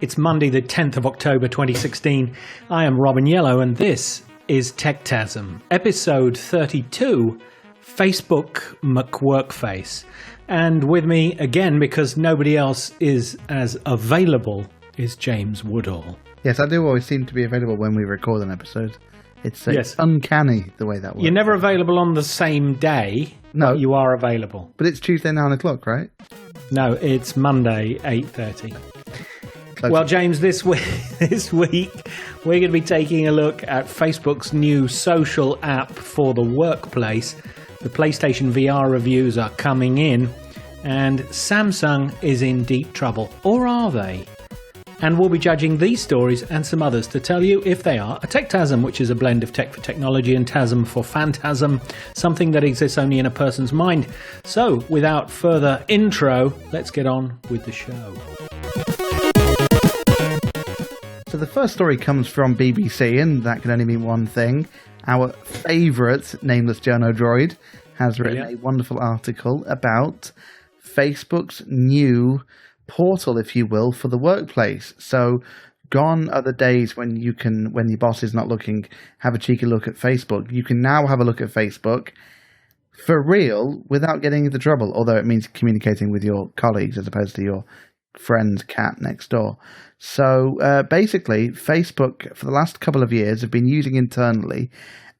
It's Monday, the 10th of October, 2016. I am Robin Yellow, and this is Techtasm, episode 32, Facebook McWorkface. And with me again, because nobody else is as available, is James Woodall. Yes, I do always seem to be available when we record an episode. It's uncanny the way that works. You're never available on the same day, no, but you are available. But it's Tuesday 9 o'clock, right? No, it's Monday 8:30. Well, James, this week we're going to be taking a look at Facebook's new social app for the workplace. The PlayStation VR reviews are coming in, and Samsung is in deep trouble. Or are they? And we'll be judging these stories and some others to tell you if they are a Techtasm, which is a blend of tech for technology and tasm for phantasm, something that exists only in a person's mind. So, without further intro, let's get on with the show. So the first story comes from BBC, and that can only mean one thing. Our favourite nameless journo droid has written a wonderful article about Facebook's new portal, if you will, for the workplace. So gone are the days when you can, when your boss is not looking, have a cheeky look at Facebook. You can now have a look at Facebook for real without getting into trouble, although it means communicating with your colleagues as opposed to your friend's cat next door. So basically, Facebook, for the last couple of years, have been using internally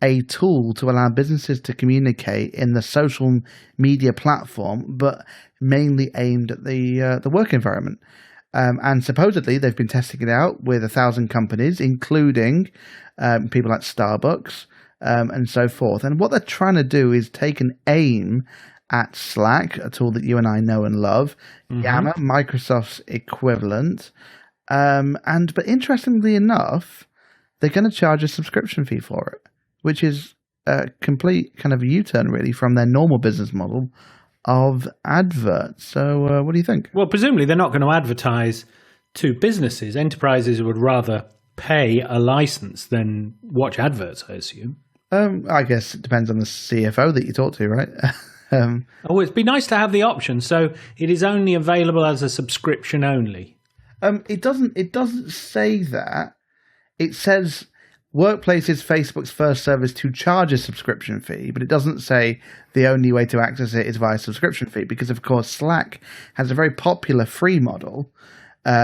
a tool to allow businesses to communicate in the social media platform, but mainly aimed at the work environment. And supposedly, they've been testing it out with 1,000 companies, including people like Starbucks and so forth. And what they're trying to do is take an aim at Slack, a tool that you and I know and love, Yammer, Microsoft's equivalent. But interestingly enough, they're going to charge a subscription fee for it, which is a complete kind of U-turn, really, from their normal business model of adverts. So what do you think? Well, presumably they're not going to advertise to businesses. Enterprises would rather pay a license than watch adverts, I assume. I guess it depends on the CFO that you talk to, right? It'd be nice to have the option. So it is only available as a subscription only. It doesn't say that. It says Workplace is Facebook's first service to charge a subscription fee, but it doesn't say the only way to access it is via subscription fee, because of course Slack has a very popular free model,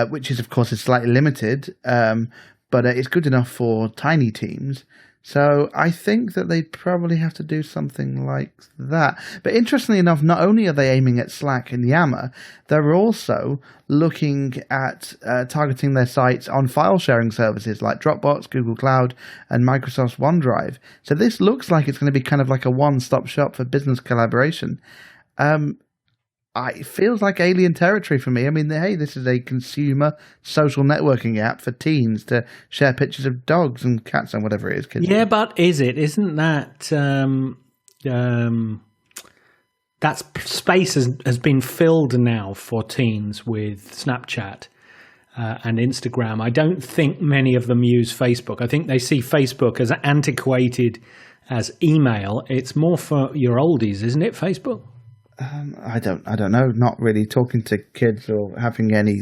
which is of course is slightly limited, but it's good enough for tiny teams. So I think that they'd probably have to do something like that. But interestingly enough, not only are they aiming at Slack and Yammer, they're also looking at targeting their sites on file sharing services like Dropbox, Google Cloud, and Microsoft's OneDrive. So this looks like it's going to be kind of like a one-stop shop for business collaboration. It feels like alien territory for me. I mean, hey, this is a consumer social networking app for teens to share pictures of dogs and cats and whatever it is. Kids yeah, but is it? Isn't that that space has been filled now for teens with Snapchat and Instagram? I don't think many of them use Facebook. I think they see Facebook as antiquated as email. It's more for your oldies, isn't it, Facebook? I don't know. Not really talking to kids or having any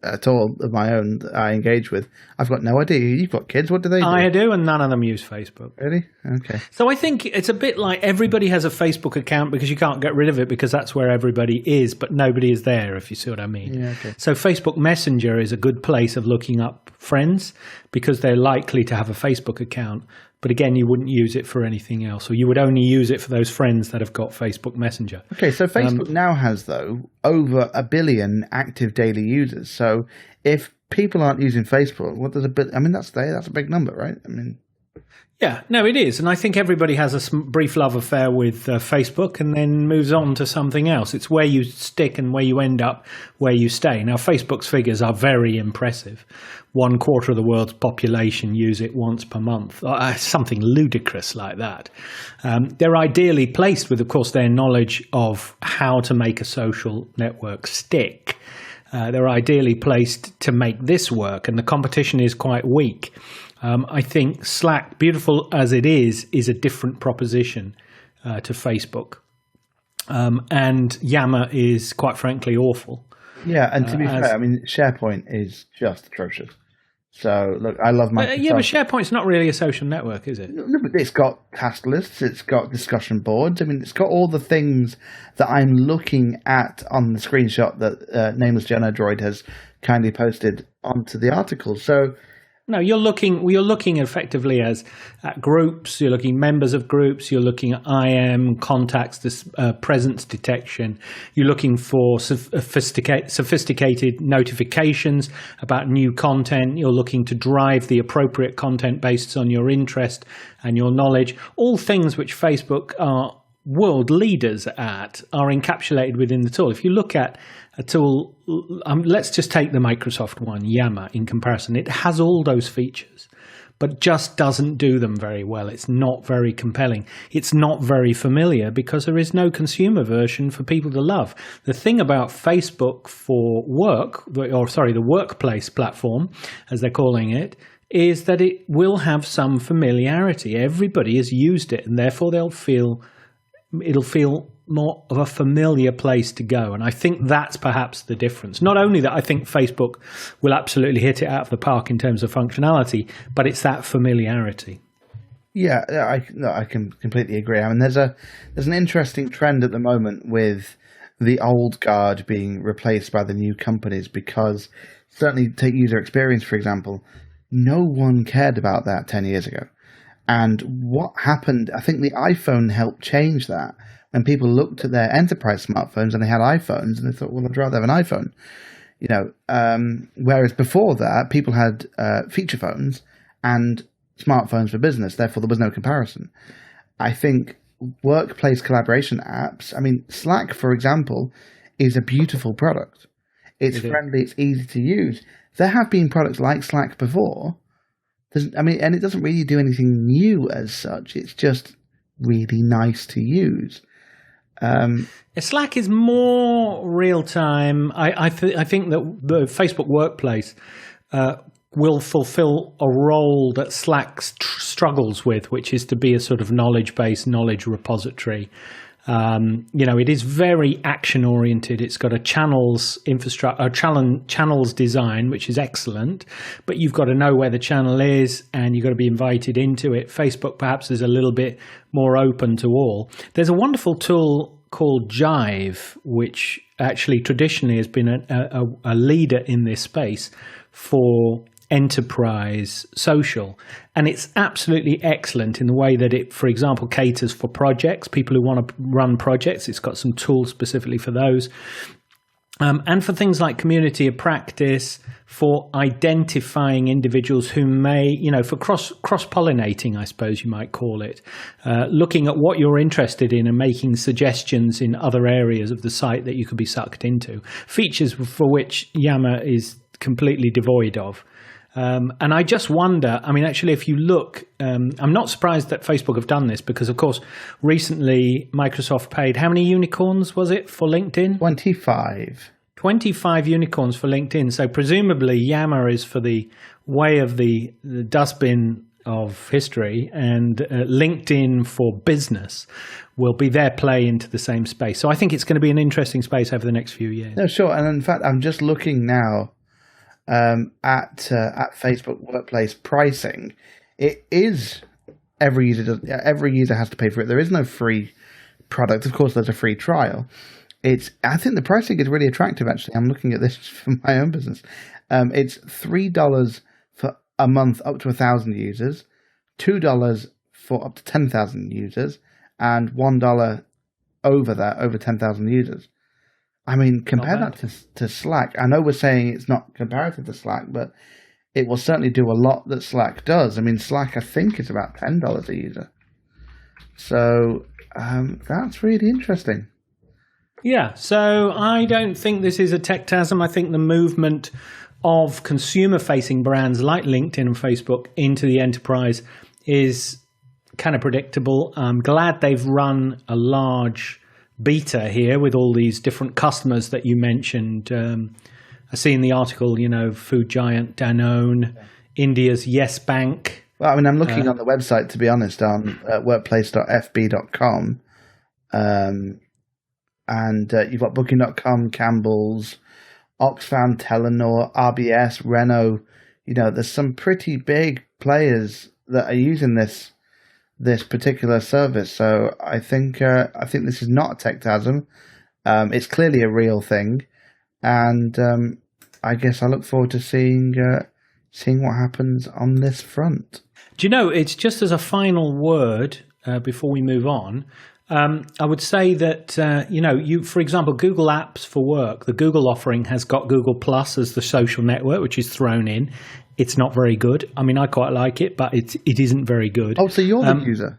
at all of my own that I engage with. I've got no idea. You've got kids. What do they do? I do, and none of them use Facebook. Really? Okay. So I think it's a bit like everybody has a Facebook account because you can't get rid of it because that's where everybody is, but nobody is there, if you see what I mean. Yeah, okay. So Facebook Messenger is a good place of looking up friends because they're likely to have a Facebook account. But again, you wouldn't use it for anything else, or you would only use it for those friends that have got Facebook Messenger. Okay, so Facebook now has, though, over 1 billion active daily users. So if people aren't using Facebook, what does I mean, that's a big number, right? I mean, yeah, no, it is. And I think everybody has a brief love affair with Facebook and then moves on to something else. It's where you stick and where you end up, where you stay. Now, Facebook's figures are very impressive. 1/4 of the world's population use it once per month, something ludicrous like that. They're ideally placed with, of course, their knowledge of how to make a social network stick. They're ideally placed to make this work, and the competition is quite weak. I think Slack, beautiful as it is a different proposition to Facebook. And Yammer is, quite frankly, awful. Yeah, and to be fair, I mean, SharePoint is just atrocious. So, look, I love Microsoft. Yeah, but SharePoint's not really a social network, is it? No, but it's got task lists, it's got discussion boards. I mean, it's got all the things that I'm looking at on the screenshot that Nameless Jono Droid has kindly posted onto the article. So, no, you're looking effectively at groups. You're looking members of groups. You're looking at IM contacts, this presence detection. You're looking for sophisticated notifications about new content. You're looking to drive the appropriate content based on your interest and your knowledge. All things which Facebook are world leaders at are encapsulated within the tool. If you look at a tool, let's just take the Microsoft one, Yammer, in comparison. It has all those features, but just doesn't do them very well. It's not very compelling. It's not very familiar because there is no consumer version for people to love. The thing about Facebook for work, the workplace platform, as they're calling it, is that it will have some familiarity. Everybody has used it, and therefore it'll feel more of a familiar place to go. And I think that's perhaps the difference. Not only that I think Facebook will absolutely hit it out of the park in terms of functionality, but it's that familiarity. Yeah, I can completely agree. I mean, there's an interesting trend at the moment with the old guard being replaced by the new companies, because certainly take user experience, for example, no one cared about that 10 years ago. And what happened, I think the iPhone helped change that. When people looked at their enterprise smartphones and they had iPhones, and they thought, well, I'd rather have an iPhone. Whereas before that, people had feature phones and smartphones for business. Therefore, there was no comparison. I think workplace collaboration apps, I mean, Slack, for example, is a beautiful product. It's friendly, it's easy to use. There have been products like Slack before. And it doesn't really do anything new as such. It's just really nice to use. Slack is more real time. I think that the Facebook Workplace will fulfill a role that Slack struggles with, which is to be a sort of knowledge-based knowledge repository. It is very action oriented. It's got a channels infrastructure, channels design, which is excellent, but you've got to know where the channel is and you've got to be invited into it. Facebook perhaps is a little bit more open to all. There's a wonderful tool called Jive, which actually traditionally has been a leader in this space for enterprise social, and it's absolutely excellent in the way that it, for example, caters for projects, people who want to run projects. It's got some tools specifically for those, and for things like community of practice, for identifying individuals who may, for cross-pollinating, I suppose you might call it, looking at what you're interested in and making suggestions in other areas of the site that you could be sucked into, features for which Yammer is completely devoid of. And I just wonder, actually, if you look, I'm not surprised that Facebook have done this because, of course, recently Microsoft paid, how many unicorns was it for LinkedIn? 25. 25 unicorns for LinkedIn. So presumably Yammer is for the way of the dustbin of history, and LinkedIn for business will be their play into the same space. So I think it's going to be an interesting space over the next few years. No, sure. And in fact, I'm just looking now at Facebook Workplace pricing. It is every user has to pay for it. There is no free product. Of course, there's a free trial. I think the pricing is really attractive. Actually, I'm looking at this for my own business. It's $3 for a month up to 1,000 users, $2 for up to 10,000 users, and $1 over 10,000 users. Compare that to Slack. I know we're saying it's not comparative to Slack, but it will certainly do a lot that Slack does. Slack, I think, is about $10 a user. So that's really interesting. Yeah, so I don't think this is a Techtasm. I think the movement of consumer-facing brands like LinkedIn and Facebook into the enterprise is kind of predictable. I'm glad they've run a large beta here with all these different customers that you mentioned. I see in the article, food giant Danone, India's Yes Bank. Well, I'm looking on the website, to be honest, on workplace.fb.com. And you've got Booking.com, Campbell's, Oxfam, Telenor, RBS, Renault. There's some pretty big players that are using this particular service. So I think this is not a Techtasm. It's clearly a real thing, and I guess I look forward to seeing what happens on this front. Do you know, it's just as a final word before we move on, I would say that, for example, Google Apps for Work, the Google offering has got Google Plus as the social network, which is thrown in. It's not very good. I mean, I quite like it, but it isn't very good. Oh, so you're the user.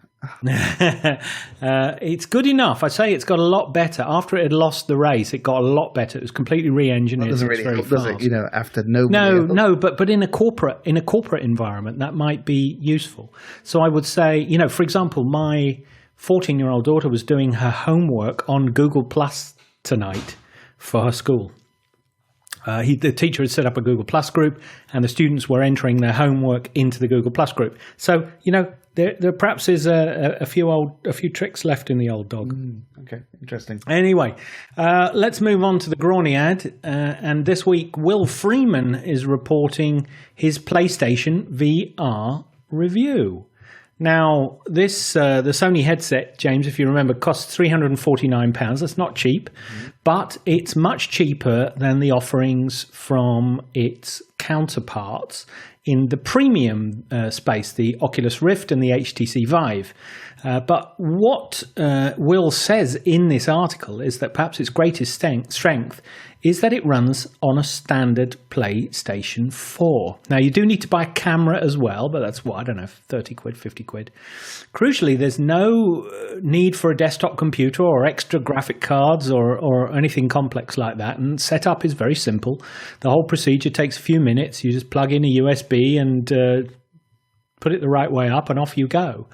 It's good enough. I say it's got a lot better. After it had lost the race, it got a lot better. It was completely re-engineered. That doesn't really help, does it? After nobody. No, but in a corporate environment, that might be useful. So I would say, for example, my 14-year-old daughter was doing her homework on Google Plus tonight for her school. The teacher had set up a Google Plus group, and the students were entering their homework into the Google Plus group. So, there perhaps is a few tricks left in the old dog. Okay, interesting. Anyway, let's move on to the Grawny ad. And this week, Will Freeman is reporting his PlayStation VR review. Now, this the Sony headset, James, if you remember, costs £349. That's not cheap, but it's much cheaper than the offerings from its counterparts in the premium space, the Oculus Rift and the HTC Vive. But what Will says in this article is that perhaps its greatest strength is that it runs on a standard PlayStation 4. Now, you do need to buy a camera as well, but that's, 30 quid, 50 quid. Crucially, there's no need for a desktop computer or extra graphic cards or anything complex like that. And setup is very simple. The whole procedure takes a few minutes. You just plug in a USB and put it the right way up, and off you go.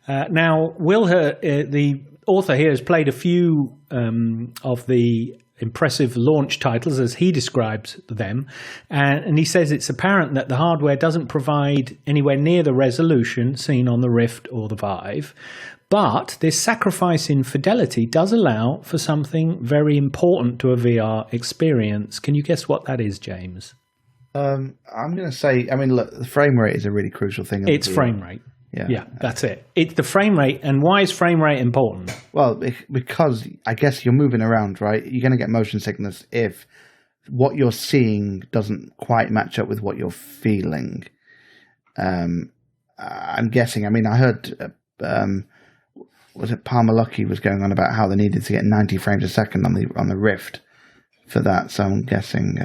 Now, Will, the author here, has played a few of the impressive launch titles, as he describes them, and he says it's apparent that the hardware doesn't provide anywhere near the resolution seen on the Rift or the Vive, but this sacrifice in fidelity does allow for something very important to a VR experience. Can you guess what that is, James? I'm going to say, look, the frame rate is a really crucial thing. It's frame rate. Yeah, that's it. It's the frame rate. And why is frame rate important? Well, because I guess you're moving around, right? You're going to get motion sickness if what you're seeing doesn't quite match up with what you're feeling. I'm guessing. I heard, was it Palmer Luckey was going on about how they needed to get 90 frames a second on the Rift for that, so I'm guessing...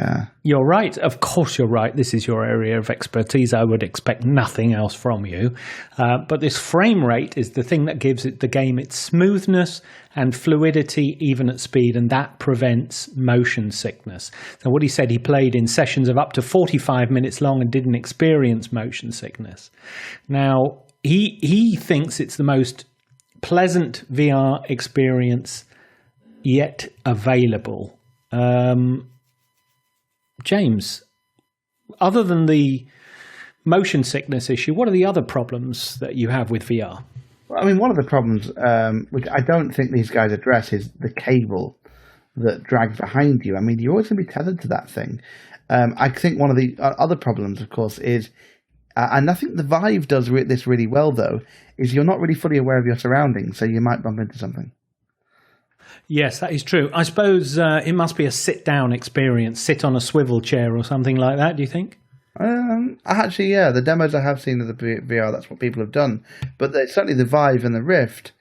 You're right. Of course you're right. This is your area of expertise. I would expect nothing else from you. But this frame rate is the thing that gives the game its smoothness and fluidity even at speed, and that prevents motion sickness. So what he said, he played in sessions of up to 45 minutes long and didn't experience motion sickness. Now, he thinks it's the most pleasant VR experience yet available. James, other than the motion sickness issue, what are the other problems that you have with VR? Well, one of the problems, which I don't think these guys address, is the cable that drags behind you. You're always going to be tethered to that thing. I think one of the other problems, of course, is, and I think the Vive does this really well, though, is you're not really fully aware of your surroundings, so you might bump into something. Yes, that is true. I suppose it must be a sit-down experience, sit on a swivel chair or something like that, do you think? Actually, yeah, the demos I have seen of the VR, that's what people have done. But certainly the Vive and the Rift,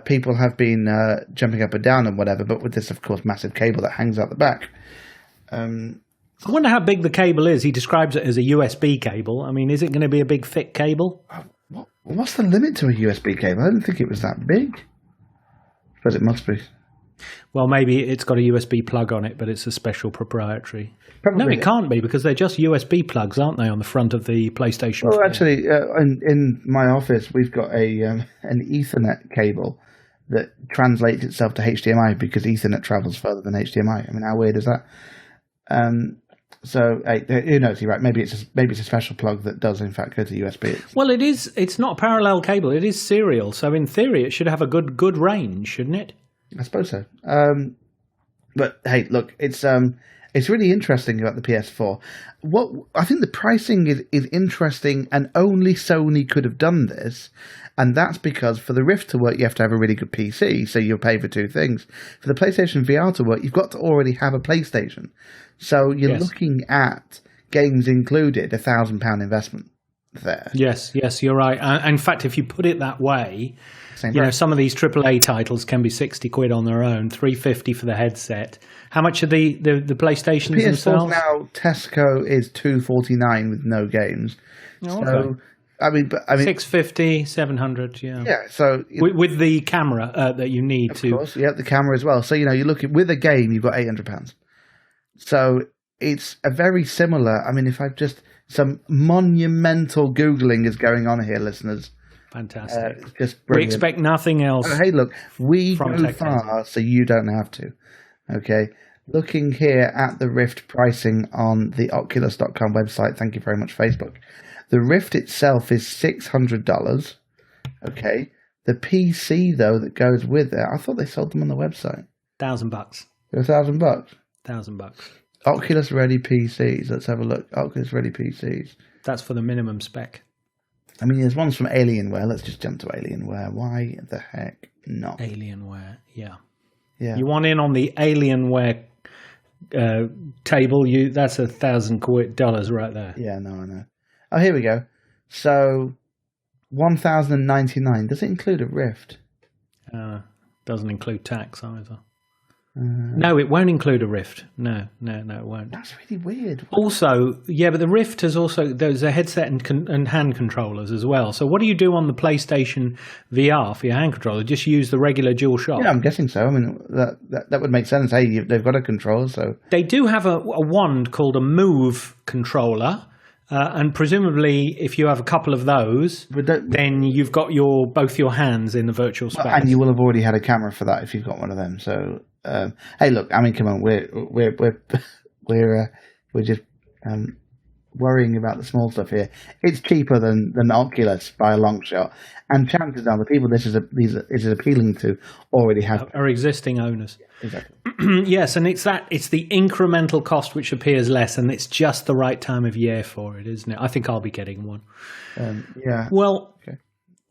people have been jumping up and down and whatever, but with this, of course, massive cable that hangs out the back. I wonder how big the cable is. He describes it as a USB cable. Is it going to be a big, thick cable? What's the limit to a USB cable? I didn't think it was that big. But it must be. Well, maybe it's got a USB plug on it, but it's a special proprietary. Probably. No, it can't be, because they're just USB plugs, aren't they, on the front of the PlayStation 4? Well, actually, in my office, we've got an Ethernet cable that translates itself to HDMI because Ethernet travels further than HDMI. How weird is that? So, who knows? You're right. Maybe it's a special plug that does, in fact, go to USB. Well, it is. It's not a parallel cable. It is serial. So, in theory, it should have a good range, shouldn't it? I suppose so. But hey, look, it's really interesting about the PS4. What I think the pricing is interesting, and only Sony could have done this. And that's because for the Rift to work, you have to have a really good PC, so you'll pay for two things. For the PlayStation VR to work, you've got to already have a PlayStation. So you're looking at, games included, £1,000 investment there. Yes, you're right. In fact, if you put it that way, some of these AAA titles can be 60 quid on their own, 350 for the headset. How much are the PlayStations themselves? Now, Tesco is 249 with no games. Oh, so, okay. I mean, 650, 700, yeah. Yeah, so with the camera that you need of course, the camera as well. So you're looking with a game, you've got £800. So it's a very similar. I mean, if I've just some monumental Googling is going on here, listeners. Fantastic. Just we expect nothing else. Hey, look, we go Techtasm. far, so you don't have to. Okay. Looking here at the Rift pricing on the Oculus.com website. Thank you very much, Facebook. The Rift itself is $600. Okay. The PC, though, that goes with it, I thought they sold them on the website. $1,000. They're $1,000. $1,000. Oculus Ready PCs. Let's have a look. Oculus Ready PCs. That's for the minimum spec. I mean, there's ones from Alienware. Let's just jump to Alienware. Why the heck not? Alienware, yeah. Yeah. You want in on the Alienware table? That's $1,000 right there. Yeah, no, I know. Oh, here we go. So, 1,099. Does it include a Rift? Doesn't include tax either. No, it won't include a Rift. No, it won't. That's really weird. Also, but the Rift has there's a headset and hand controllers as well. So what do you do on the PlayStation VR for your hand controller? Just use the regular DualShock? Yeah, I'm guessing so. I mean, that would make sense. Hey, they've got a controller, so... They do have a wand called a Move controller, and presumably if you have a couple of those, then you've got both your hands in the virtual space. And you will have already had a camera for that if you've got one of them, so... hey, look! I mean, come on. We're just worrying about the small stuff here. It's cheaper than Oculus by a long shot, and chances are the people this is appealing to already have are existing owners. Exactly. Yes, and it's the incremental cost which appears less, and it's just the right time of year for it, isn't it? I think I'll be getting one. Yeah. Well. Okay.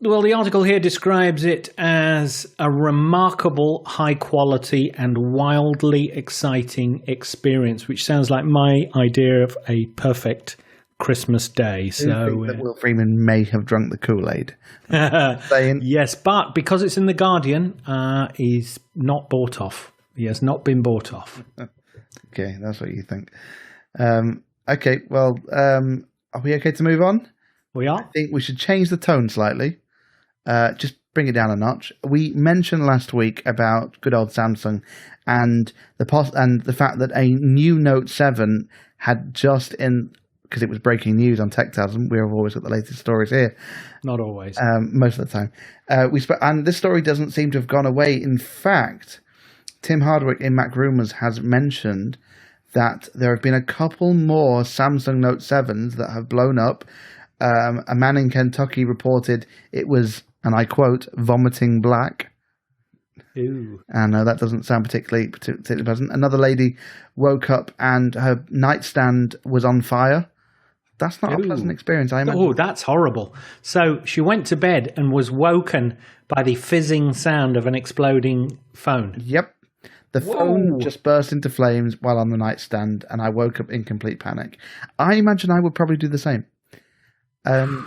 Well, the article here describes it as a remarkable, high-quality and wildly exciting experience, which sounds like my idea of a perfect Christmas day. So that Will Freeman may have drunk the Kool-Aid. Yes, but because it's in The Guardian, he's not bought off. He has not been bought off. Okay, that's what you think. Okay, well, are we okay to move on? We are. I think we should change the tone slightly. Just bring it down a notch. We mentioned last week about good old Samsung and the fact that a new Note 7 had because it was breaking news on Techtasm. We've always got the latest stories here. Not always. Most of the time. And this story doesn't seem to have gone away. In fact, Tim Hardwick in Mac Rumors has mentioned that there have been a couple more Samsung Note 7s that have blown up. A man in Kentucky reported it was, and I quote, vomiting black. Ooh. And that doesn't sound particularly pleasant. Another lady woke up and her nightstand was on fire. That's not a pleasant experience, I imagine. Oh, that's horrible. So she went to bed and was woken by the fizzing sound of an exploding phone. Yep. The phone just burst into flames while on the nightstand, and I woke up in complete panic. I imagine I would probably do the same. An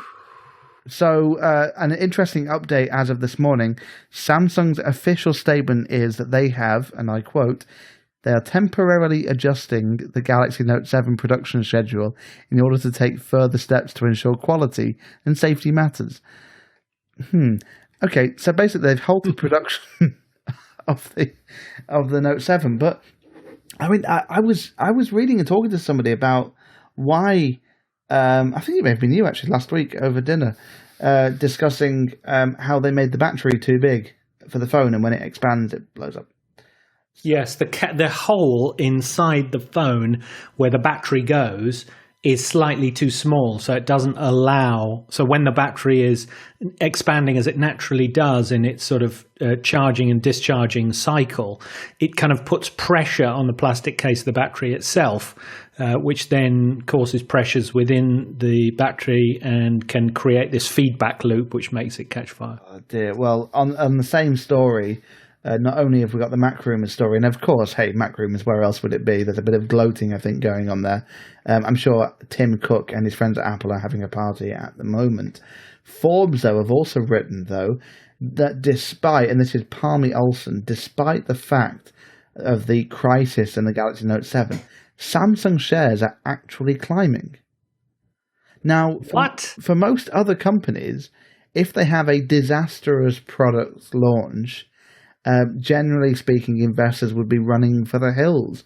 interesting update as of this morning. Samsung's official statement is that they have, and I quote, they are temporarily adjusting the Galaxy Note 7 production schedule in order to take further steps to ensure quality and safety matters. Okay, so basically they've halted production of the Note 7, but I mean, I was reading and talking to somebody about why. I think it may have been you actually last week over dinner, discussing how they made the battery too big for the phone, and when it expands, it blows up. Yes, the hole inside the phone where the battery goes is slightly too small, so it doesn't allow. So when the battery is expanding as it naturally does in its sort of charging and discharging cycle, it kind of puts pressure on the plastic case of the battery itself, which then causes pressures within the battery and can create this feedback loop, which makes it catch fire. Oh dear. Well, on the same story. Not only have we got the Mac Rumors story, and of course, hey, Mac Rumors, where else would it be? There's a bit of gloating, I think, going on there. I'm sure Tim Cook and his friends at Apple are having a party at the moment. Forbes, though, have also written, though, that despite, and this is Palmy Olsen, despite the fact of the crisis in the Galaxy Note 7, Samsung shares are actually climbing. Now, for most other companies, if they have a disastrous product launch, generally speaking, investors would be running for the hills.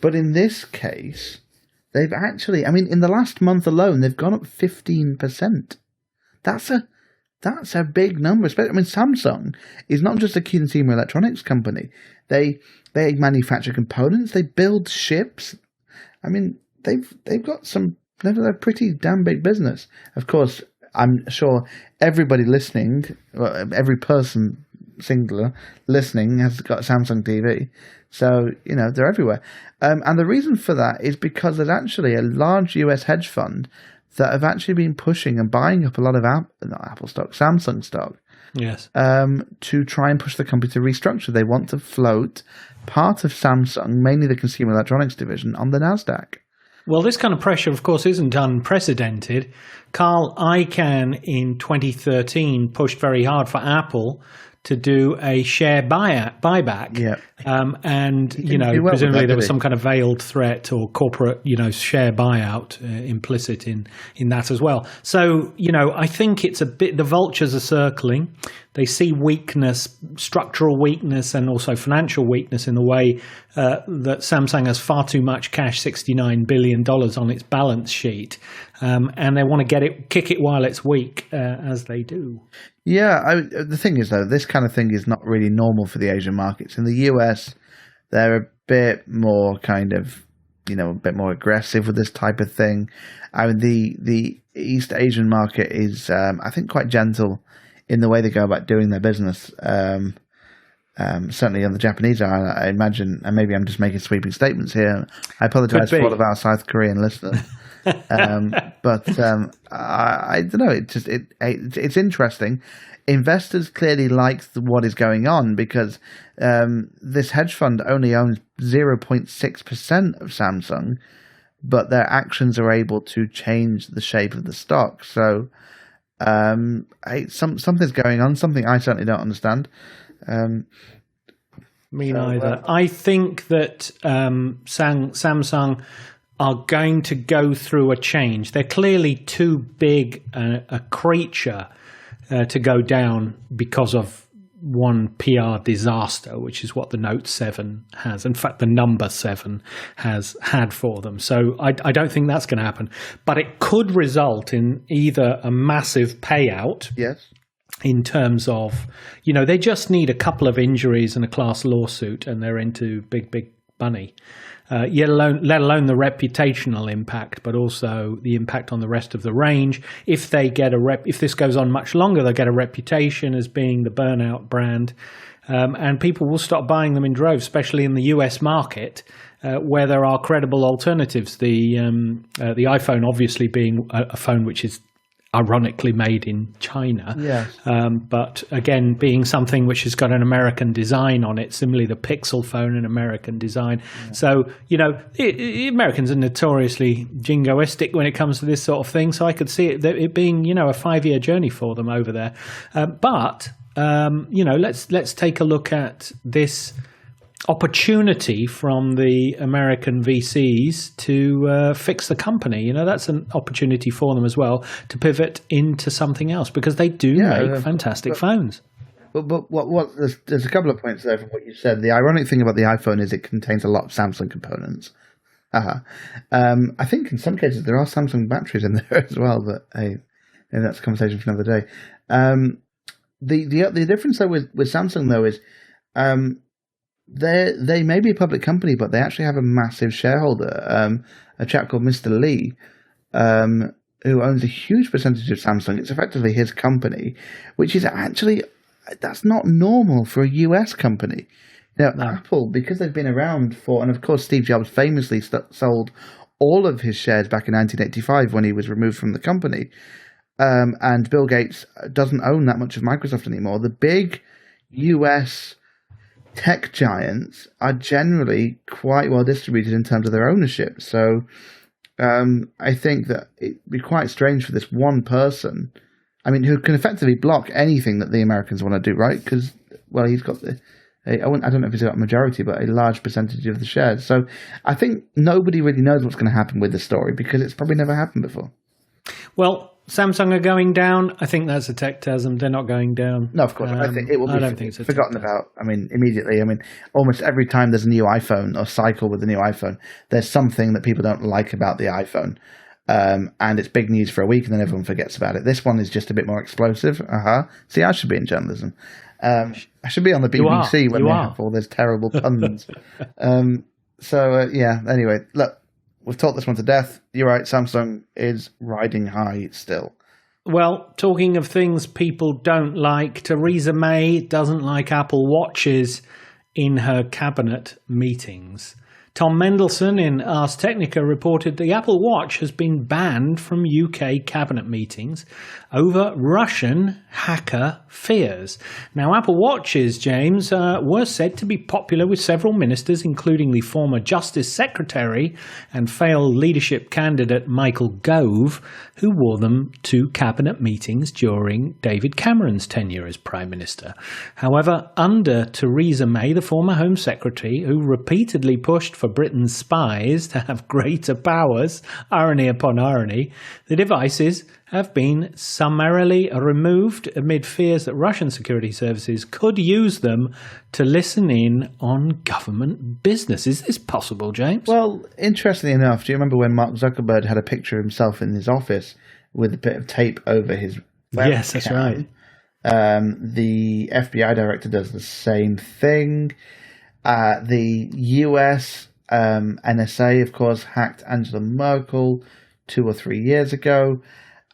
But in this case, they've actually, I mean, in the last month alone, they've gone up 15%. That's a big number. I mean, Samsung is not just a consumer electronics company. They manufacture components. They build ships. I mean, they've got they're a pretty damn big business. Of course, I'm sure everybody listening, well, every person singular listening has got Samsung TV, so they're everywhere. And the reason for that is because there's actually a large US hedge fund that have actually been pushing and buying up a lot of Samsung stock. Yes. To try and push the company to restructure. They want to float part of Samsung, mainly the consumer electronics division, on the Nasdaq. Well, this kind of pressure, of course, isn't unprecedented. Carl Icahn in 2013 pushed very hard for Apple to do a share buyback. Yeah. And, presumably there was some kind of veiled threat or corporate, share buyout implicit in that as well. So, I think it's a bit, the vultures are circling. They see weakness, structural weakness, and also financial weakness in the way that Samsung has far too much cash, $69 billion on its balance sheet. And they want to kick it while it's weak, as they do. Yeah, the thing is, though, this kind of thing is not really normal for the Asian markets. In the US, they're a bit more kind of, a bit more aggressive with this type of thing. I mean, the East Asian market is, I think, quite gentle in the way they go about doing their business. Certainly on the Japanese are, I imagine, and maybe I'm just making sweeping statements here. I apologize for all of our South Korean listeners. But I don't know. It's interesting. Investors clearly like what is going on because this hedge fund only owns 0.6% of Samsung, but their actions are able to change the shape of the stock. So something's going on. Something I certainly don't understand. Me neither. I think that Samsung are going to go through a change. They're clearly too big a creature to go down because of one PR disaster, which is what the Note 7 has. In fact, the number 7 has had for them. So I don't think that's going to happen. But it could result in either a massive payout. Yes. In terms of, they just need a couple of injuries and a class lawsuit and they're into big money. Let alone the reputational impact, but also the impact on the rest of the range. If they get if this goes on much longer, they'll get a reputation as being the burnout brand, and people will stop buying them in droves, especially in the US market, where there are credible alternatives. The iPhone, obviously, being a phone which is ironically made in China. Yes. But again, being something which has got an American design on it, similarly the Pixel phone, an American design. Yeah. So, Americans are notoriously jingoistic when it comes to this sort of thing. So I could see it being, a 5-year journey for them over there. But let's take a look at this opportunity from the American VCs to fix the company. That's an opportunity for them as well to pivot into something else because they do make fantastic phones. But what there's a couple of points there from what you said. The ironic thing about the iPhone is it contains a lot of Samsung components. I think in some cases there are Samsung batteries in there as well, but hey, maybe that's a conversation for another day. The difference though with Samsung though is they may be a public company, but they actually have a massive shareholder, a chap called Mr. Lee, who owns a huge percentage of Samsung. It's effectively his company, which is actually, that's not normal for a US company. Now, no. Apple, because they've been around for, and of course Steve Jobs famously sold all of his shares back in 1985 when he was removed from the company. And Bill Gates doesn't own that much of Microsoft anymore. The big US tech giants are generally quite well distributed in terms of their ownership. So I think that it'd be quite strange for this one person, I mean, who can effectively block anything that the Americans want to do, right? Because, well, he's got I don't know if he's got a majority, but a large percentage of the shares. So I think nobody really knows what's going to happen with the story because it's probably never happened before. Well, Samsung are going down. I think that's a Techtasm. They're not going down. No, of course. I think it will be forgotten about. I mean, immediately. I mean, almost every time there's a new iPhone or cycle with a new iPhone, there's something that people don't like about the iPhone. And it's big news for a week and then everyone forgets about it. This one is just a bit more explosive. See, I should be in journalism. I should be on the BBC when they have all those terrible puns. Yeah, anyway, look. We've talked this one to death. You're right, Samsung is riding high still. Well, talking of things people don't like, Theresa May doesn't like Apple Watches in her cabinet meetings. Tom Mendelsohn in Ars Technica reported the Apple Watch has been banned from UK cabinet meetings over Russian hacker fears. Now, Apple Watches, James, were said to be popular with several ministers, including the former Justice Secretary and failed leadership candidate Michael Gove, who wore them to cabinet meetings during David Cameron's tenure as Prime Minister. However, under Theresa May, the former Home Secretary, who repeatedly pushed for Britain's spies to have greater powers, irony upon irony, the devices have been summarily removed amid fears that Russian security services could use them to listen in on government business. Is this possible, James? Well, interestingly enough, do you remember when Mark Zuckerberg had a picture of himself in his office with a bit of tape over his webcam? Yes, that's right. The FBI director does the same thing. The US NSA, of course, hacked Angela Merkel 2 or 3 years ago.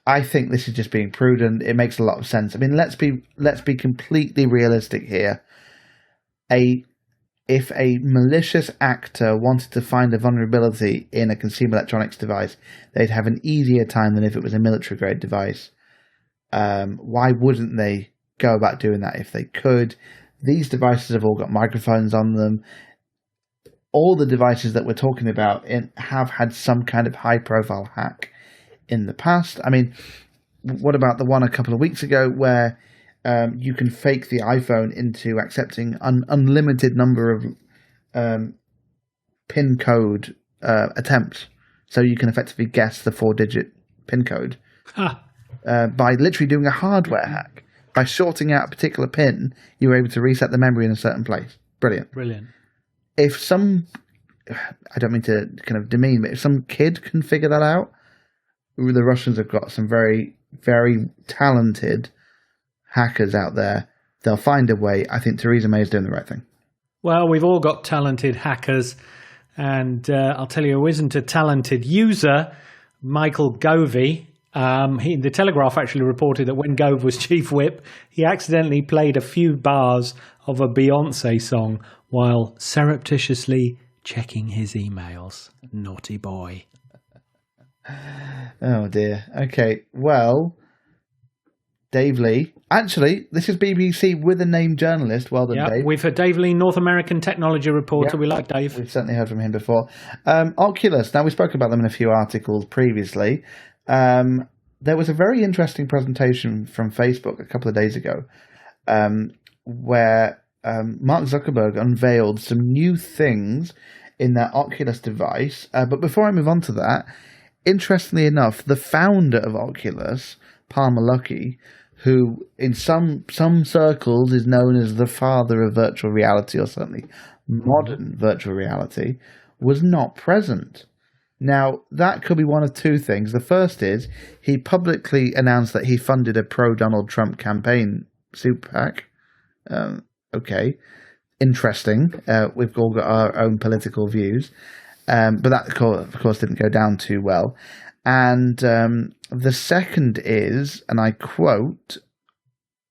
I think this is just being prudent. It makes a lot of sense. I mean, let's be completely realistic here. If a malicious actor wanted to find a vulnerability in a consumer electronics device, they'd have an easier time than if it was a military grade device. Why wouldn't they go about doing that if they could? These devices have all got microphones on them. All the devices that we're talking about have had some kind of high-profile hack in the past. I mean, what about the one a couple of weeks ago where you can fake the iPhone into accepting an unlimited number of PIN code attempts, so you can effectively guess the 4-digit PIN code by literally doing a hardware hack. By shorting out a particular PIN, you were able to reset the memory in a certain place. Brilliant. If some, I don't mean to kind of demean, but if some kid can figure that out, the Russians have got some very, very talented hackers out there. They'll find a way. I think Theresa May is doing the right thing. Well, we've all got talented hackers, and I'll tell you who isn't a talented user, Michael Gove. The Telegraph actually reported that when Gove was chief whip, he accidentally played a few bars of a Beyonce song while surreptitiously checking his emails. Naughty boy. Oh dear. Okay, well, Dave Lee. Actually, this is BBC with a named journalist. Well done, Dave. We've heard Dave Lee, North American technology reporter. We like Dave. We've certainly heard from him before. Oculus. Now, we spoke about them in a few articles previously. There was a very interesting presentation from Facebook a couple of days ago where Mark Zuckerberg unveiled some new things in their Oculus device. But before I move on to that, interestingly enough, the founder of Oculus, Palmer Luckey, who in some circles is known as the father of virtual reality, or certainly modern virtual reality, was not present. Now, that could be one of two things. The first is he publicly announced that he funded a pro-Donald Trump campaign super PAC. Okay, interesting. We've all got our own political views. But that, of course, didn't go down too well. And the second is, and I quote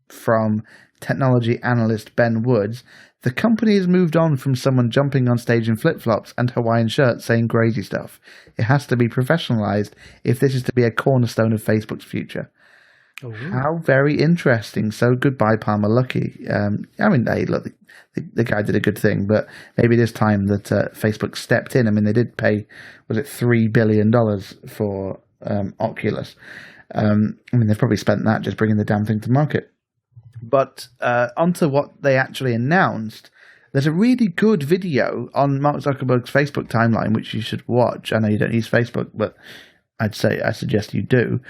from technology analyst Ben Woods, the company has moved on from someone jumping on stage in flip-flops and Hawaiian shirts saying crazy stuff. It has to be professionalized if this is to be a cornerstone of Facebook's future. Oh. How very interesting. So goodbye, Palmer Luckey. I mean, hey, look, the guy did a good thing, but maybe it is time that Facebook stepped in. I mean, they did pay, was it $3 billion for Oculus? I mean, they've probably spent that just bringing the damn thing to market. But onto what they actually announced. There's a really good video on Mark Zuckerberg's Facebook timeline, which you should watch. I know you don't use Facebook, but I suggest you do,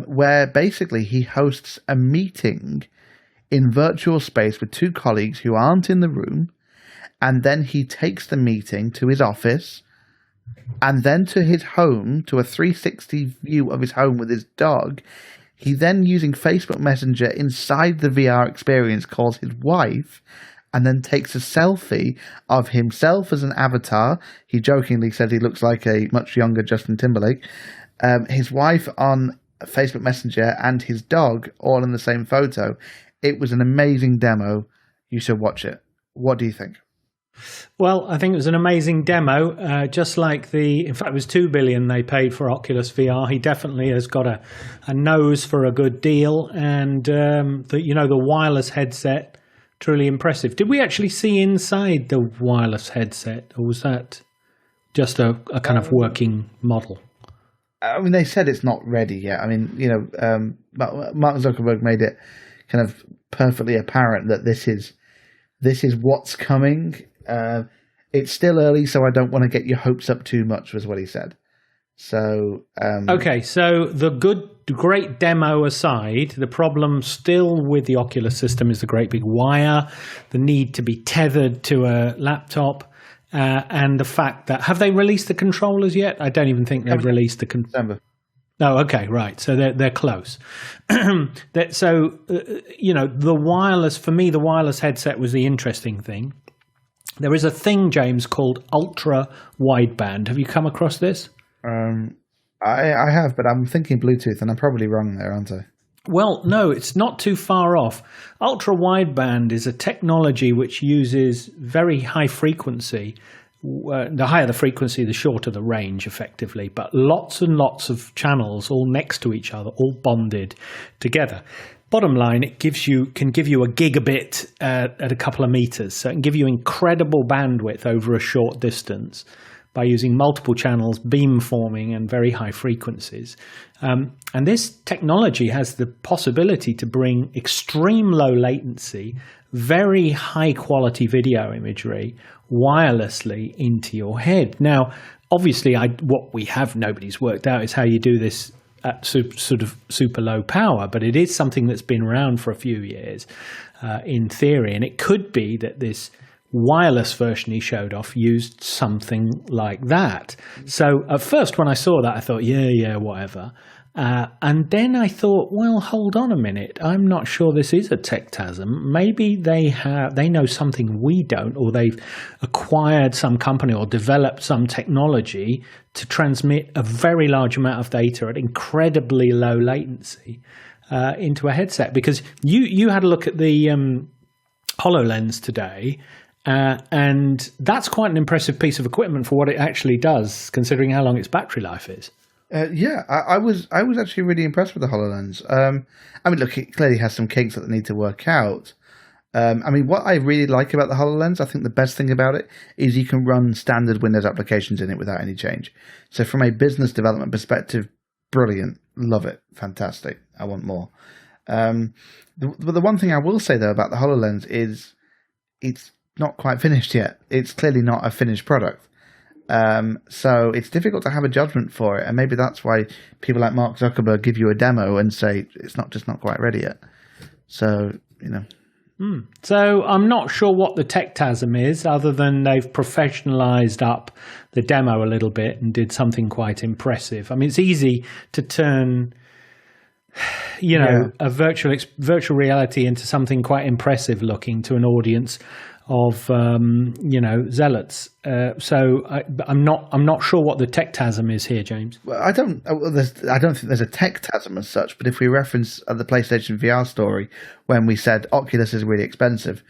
where basically he hosts a meeting in virtual space with two colleagues who aren't in the room, and then he takes the meeting to his office and then to his home, to a 360 view of his home with his dog. He then, using Facebook Messenger inside the VR experience, calls his wife and then takes a selfie of himself as an avatar. He jokingly said he looks like a much younger Justin Timberlake. His wife on Facebook Messenger and his dog all in the same photo. It was an amazing demo. You should watch it. What do you think? Well, I think it was an amazing demo, just like in fact, it was $2 billion they paid for Oculus VR. He definitely has got a nose for a good deal, and the wireless headset, truly impressive. Did we actually see inside the wireless headset, or was that just a kind of working model? I mean, they said it's not ready yet. I mean, Mark Zuckerberg made it kind of perfectly apparent that this is what's coming. It's still early, so I don't want to get your hopes up too much, was what he said. So okay, so the great demo aside, the problem still with the Oculus system is the great big wire, the need to be tethered to a laptop, and the fact that, have they released the controllers yet? I don't even think they've released the December. Oh, okay, right. So they're close. The wireless, for me, the wireless headset was the interesting thing. There is a thing, James, called ultra wideband. Have you come across this? I have, but I'm thinking Bluetooth, and I'm probably wrong there, aren't I? Well, no, it's not too far off. Ultra wideband is a technology which uses very high frequency. The higher the frequency, the shorter the range, effectively, but lots and lots of channels all next to each other, all bonded together. Bottom line, it can give you a gigabit at a couple of meters, so it can give you incredible bandwidth over a short distance by using multiple channels, beamforming, and very high frequencies. And this technology has the possibility to bring extreme low latency, very high quality video imagery wirelessly into your head. Now, obviously, what we have nobody's worked out is how you do this at sort of super low power, but it is something that's been around for a few years in theory, and it could be that this wireless version he showed off used something like that. So at first when I saw that, I thought, yeah, whatever. And then I thought, well, hold on a minute. I'm not sure this is a Techtasm. Maybe they know something we don't, or they've acquired some company or developed some technology to transmit a very large amount of data at incredibly low latency into a headset. Because you had a look at the HoloLens today, and that's quite an impressive piece of equipment for what it actually does, considering how long its battery life is. I was actually really impressed with the HoloLens. I mean, look, it clearly has some kinks that they need to work out. I mean, what I really like about the HoloLens, I think the best thing about it is you can run standard Windows applications in it without any change. So from a business development perspective, brilliant. Love it. Fantastic. I want more. The one thing I will say, though, about the HoloLens is it's not quite finished yet. It's clearly not a finished product. So it's difficult to have a judgment for it, and maybe that's why people like Mark Zuckerberg give you a demo and say it's not quite ready yet. So, So I'm not sure what the Techtasm is, other than they've professionalized up the demo a little bit and did something quite impressive. I mean, it's easy to turn a virtual reality into something quite impressive looking to an audience zealots. So I'm not sure what the Techtasm is here, James. Well, I don't think there's a Techtasm as such. But if we reference the PlayStation VR story when we said Oculus is really expensive,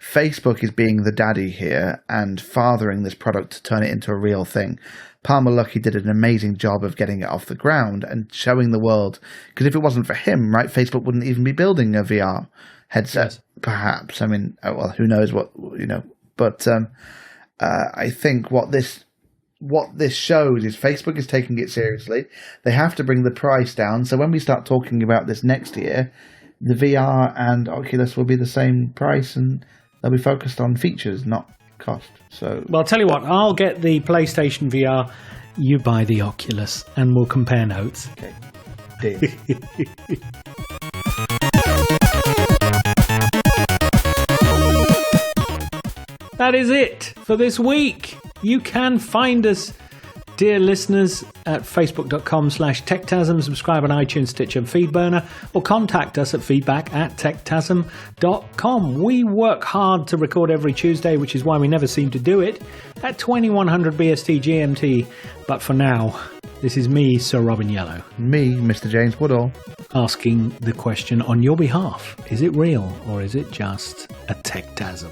Facebook is being the daddy here and fathering this product to turn it into a real thing. Palmer Luckey did an amazing job of getting it off the ground and showing the world. Because if it wasn't for him, right, Facebook wouldn't even be building a VR headset. Yes. Perhaps. I mean, well, who knows what, But I think what this shows is Facebook is taking it seriously. They have to bring the price down. So when we start talking about this next year, the VR and Oculus will be the same price, and they'll be focused on features, not cost. So, well, I'll tell you what, I'll get the PlayStation VR, you buy the Oculus, and we'll compare notes. Okay. Deal. That is it for this week. You can find us, dear listeners, at facebook.com/Techtasm. Subscribe on iTunes, Stitcher, and Feedburner, or contact us at feedback@techtasm.com. We work hard to record every Tuesday, which is why we never seem to do it, at 2100 BST GMT. But for now, this is me, Sir Robin Yellow. Me, Mr. James Woodall. Asking the question on your behalf. Is it real, or is it just a Techtasm?